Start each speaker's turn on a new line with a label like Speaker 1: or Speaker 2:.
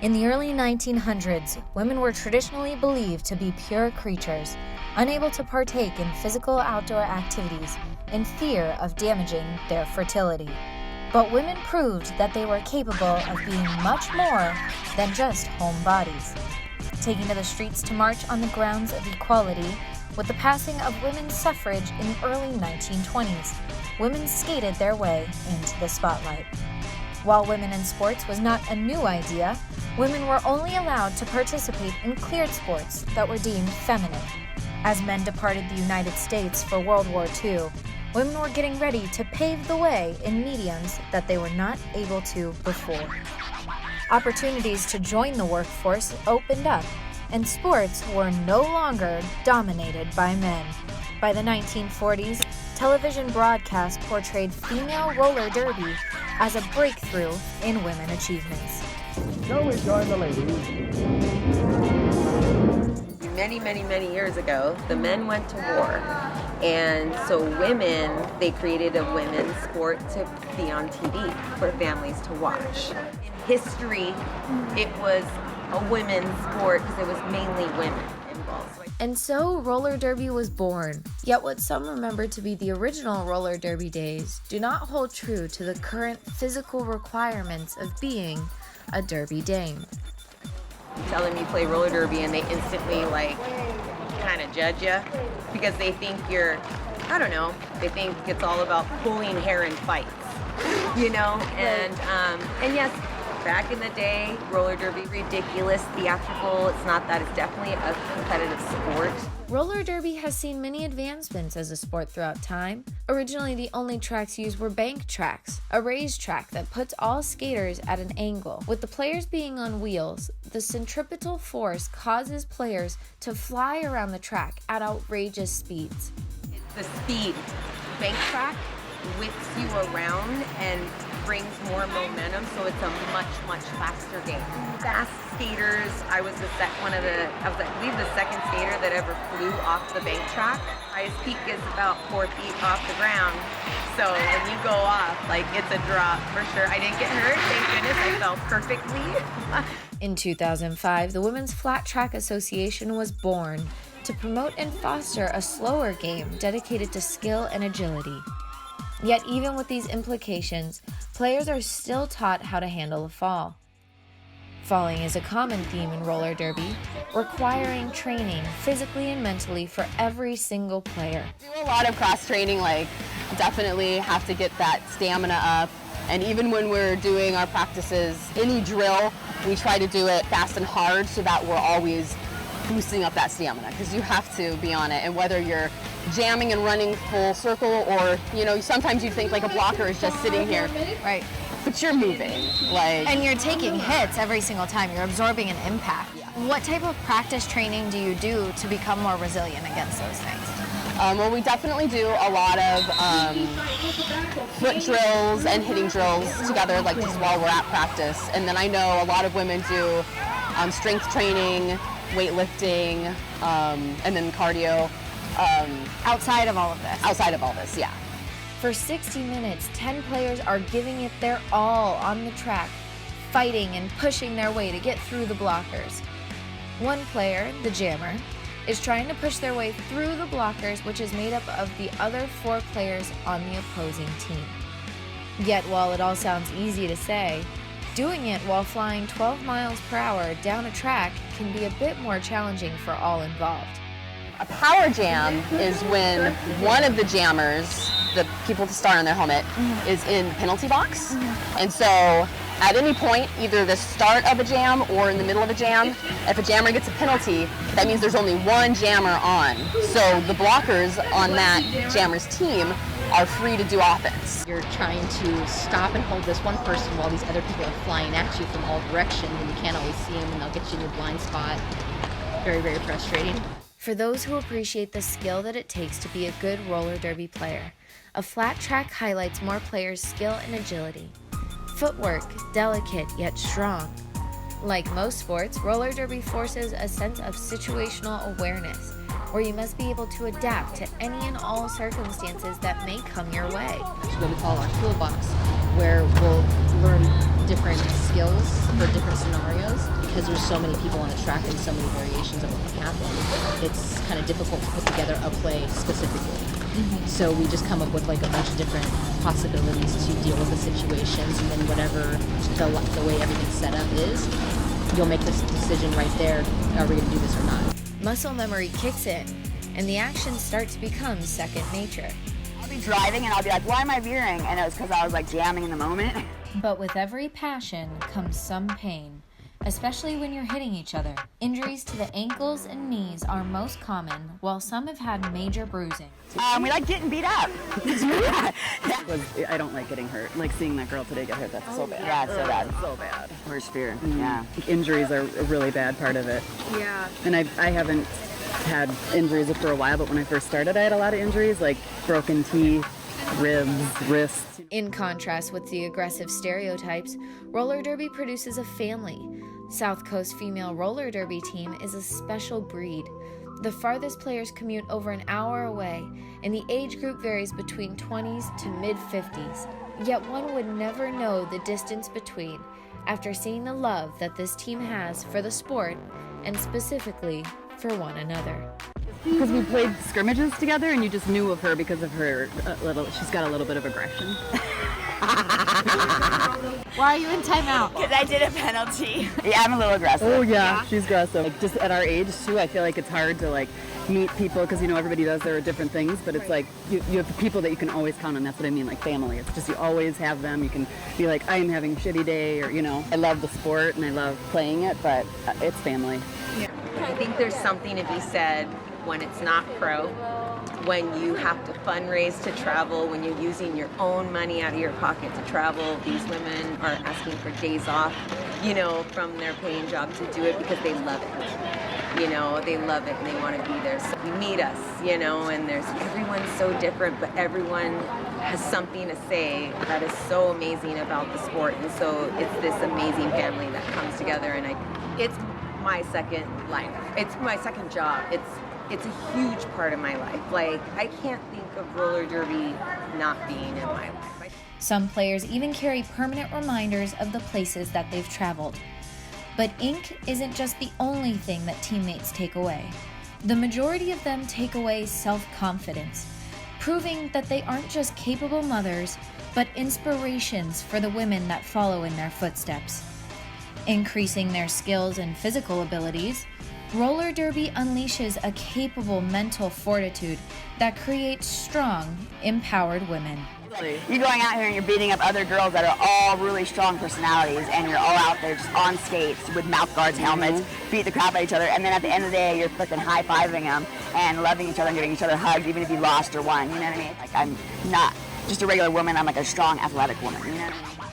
Speaker 1: In the early 1900s, women were traditionally believed to be pure creatures, unable to partake in physical outdoor activities in fear of damaging their fertility. But women proved that they were capable of being much more than just homebodies. Taking to the streets to march on the grounds of equality, with the passing of women's suffrage in the early 1920s, women skated their way into the spotlight. While women in sports was not a new idea, women were only allowed to participate in cleared sports that were deemed feminine. As men departed the United States for World War II, women were getting ready to pave the way in mediums that they were not able to before. Opportunities to join the workforce opened up, and sports were no longer dominated by men. By the 1940s, television broadcasts portrayed female roller derby as a breakthrough in women achievements.
Speaker 2: Shall we join the ladies?
Speaker 3: Many years ago, the men went to war. And so women, they created a women's sport to be on TV for families to watch. In history, it was a women's sport because it was mainly women involved.
Speaker 1: And so roller derby was born. Yet what some remember to be the original roller derby days do not hold true to the current physical requirements of being a derby dame.
Speaker 3: Tell them you play roller derby and they instantly kind of judge you because they think you're, I don't know, they think it's all about pulling hair in fights, you know? And yes, back in the day, roller derby, ridiculous, theatrical. It's not that. It's definitely a competitive sport.
Speaker 1: Roller derby has seen many advancements as a sport throughout time. Originally, the only tracks used were bank tracks, a raised track that puts all skaters at an angle. With the players being on wheels, the centripetal force causes players to fly around the track at outrageous speeds.
Speaker 3: The speed, bank track whips you around and brings more momentum, so it's a much faster game. Fast skaters, I was the second skater that ever flew off the bank track. Highest peak is about 4 feet off the ground, so when you go off, it's a drop for sure. I didn't get hurt, thank goodness. I fell perfectly.
Speaker 1: In 2005, the Women's Flat Track Association was born to promote and foster a slower game dedicated to skill and agility. Yet even with these implications, players are still taught how to handle a fall. Falling is a common theme in roller derby, requiring training physically and mentally for every single player.
Speaker 4: Do a lot of cross training, definitely have to get that stamina up. And even when we're doing our practices, any drill, we try to do it fast and hard so that we're always boosting up that stamina, because you have to be on it. And whether you're jamming and running full circle or, sometimes you think a blocker is just sitting here.
Speaker 1: Right.
Speaker 4: But you're moving.
Speaker 1: And you're taking hits every single time. You're absorbing an impact.
Speaker 4: Yeah.
Speaker 1: What type of practice training do you do to become more resilient against those things?
Speaker 4: Well, we definitely do a lot of foot drills and hitting drills together, just while we're at practice. And then I know a lot of women do strength training, weightlifting, and then cardio.
Speaker 1: Outside of all of this?
Speaker 4: Outside of all this, yeah.
Speaker 1: For 60 minutes, 10 players are giving it their all on the track, fighting and pushing their way to get through the blockers. One player, the jammer, is trying to push their way through the blockers, which is made up of the other 4 players on the opposing team. Yet while it all sounds easy to say, doing it while flying 12 miles per hour down a track can be a bit more challenging for all involved.
Speaker 4: A power jam is when one of the jammers, the people with the star on their helmet, is in the penalty box. And so at any point, either the start of a jam or in the middle of a jam, if a jammer gets a penalty, that means there's only one jammer on. So the blockers on that jammer's team are free to do offense.
Speaker 5: You're trying to stop and hold this one person while these other people are flying at you from all directions, and you can't always see them, and they'll get you in your blind spot. Very frustrating.
Speaker 1: For those who appreciate the skill that it takes to be a good roller derby player, a flat track highlights more players' skill and agility. Footwork, delicate yet strong. Like most sports, roller derby forces a sense of situational awareness, where you must be able to adapt to any and all circumstances that may come your way.
Speaker 5: That's what we call our toolbox, where we'll learn different skills for different scenarios. Because there's so many people on the track and so many variations of what can happen, it's kind of difficult to put together a play specifically. So we just come up with like a bunch of different possibilities to deal with the situations, and then whatever the way everything's set up is, you'll make this decision right there, are we going to do this or not?
Speaker 1: Muscle memory kicks in, and the actions start to become second nature.
Speaker 6: I'll be driving and I'll be like, why am I veering? And it was because I was like jamming in the moment.
Speaker 1: But with every passion comes some pain, especially when you're hitting each other. Injuries to the ankles and knees are most common, while some have had major bruising.
Speaker 6: We like getting beat up.
Speaker 7: I don't like getting hurt. Like seeing that girl today get hurt, that's so bad.
Speaker 6: Yeah, it's so bad.
Speaker 7: So bad.
Speaker 6: Worst fear. Yeah.
Speaker 7: Injuries are a really bad part of it.
Speaker 3: Yeah.
Speaker 7: And I haven't had injuries for a while, but when I first started, I had a lot of injuries, like broken teeth, ribs, wrists.
Speaker 1: In contrast with the aggressive stereotypes, roller derby produces a family. South Coast female roller derby team is a special breed. The farthest players commute over an hour away, and the age group varies between 20s to mid-50s. Yet one would never know the distance between after seeing the love that this team has for the sport, and specifically for one another.
Speaker 7: Because we played scrimmages together, and you just knew of her because of her she's got a little bit of aggression.
Speaker 1: Why are you in timeout?
Speaker 6: Because I did a penalty. Yeah, I'm a little aggressive.
Speaker 7: Oh yeah, she's aggressive. Like, just at our age too, I feel like it's hard to like meet people because everybody does their different things, but it's like you have the people that you can always count on. That's what I mean, like family. It's just you always have them. You can be like, I am having a shitty day, or I love the sport and I love playing it, but it's family.
Speaker 3: Yeah. I think there's something to be said when it's not pro, when you have to fundraise to travel, when you're using your own money out of your pocket to travel. These women are asking for days off, from their paying job to do it because they love it. They love it and they want to be there. So you meet us, and everyone's so different, but everyone has something to say that is so amazing about the sport. And so it's this amazing family that comes together, and it's my second life. It's my second job. It's a huge part of my life. Like, I can't think of roller derby not being in my life.
Speaker 1: Some players even carry permanent reminders of the places that they've traveled. But ink isn't just the only thing that teammates take away. The majority of them take away self-confidence, proving that they aren't just capable mothers, but inspirations for the women that follow in their footsteps. Increasing their skills and physical abilities, roller derby unleashes a capable mental fortitude that creates strong, empowered women.
Speaker 6: You're going out here and you're beating up other girls that are all really strong personalities, and you're all out there just on skates with mouth guards, helmets, beat the crap out of each other, and then at the end of the day, you're freaking high-fiving them and loving each other and giving each other hugs, even if you lost or won, you know what I mean? Like, I'm not just a regular woman, I'm like a strong, athletic woman, you know what I mean?